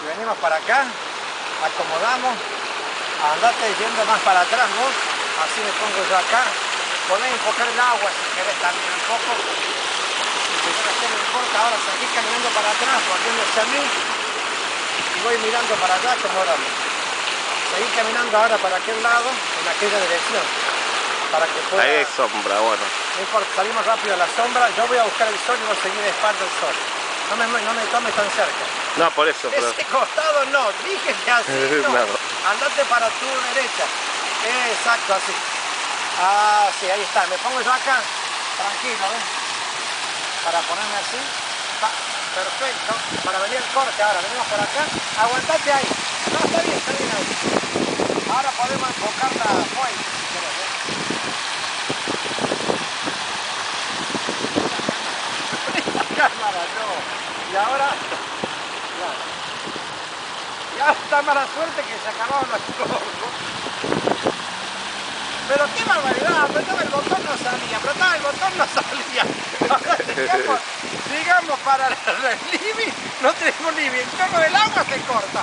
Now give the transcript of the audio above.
venimos para acá, acomodamos, andate yendo más para atrás vos, así me pongo yo acá, podés enfocar el agua si querés también un poco, si no importa, ahora seguí caminando para atrás, volviendo hacia mí, y voy mirando para allá, acomodamos. Seguí caminando ahora para aquel lado, en aquella dirección, para que pueda... Ahí hay sombra, bueno. No importa, salimos rápido a la sombra, yo voy a buscar el sol y voy a seguir de espalda al sol. No me tomes tan cerca. No, por eso, pero... Ese costado no, dije que así no. No. Andate para tu derecha. Exacto, así. Ah, sí, ahí está. Me pongo yo acá, tranquilo, ¿ves? Para ponerme así. Está perfecto. Para venir el corte ahora, venimos por acá. Aguantate ahí. No, está bien ahí. Ahora podemos enfocar la fuente, si querés, ¿eh? Cámara, no. Y ahora... Ya está mala suerte que se acabaron las cosas. Pero qué barbaridad, apretaba el botón no salía. Ahora digamos para el living, no tenemos living, con el agua se corta.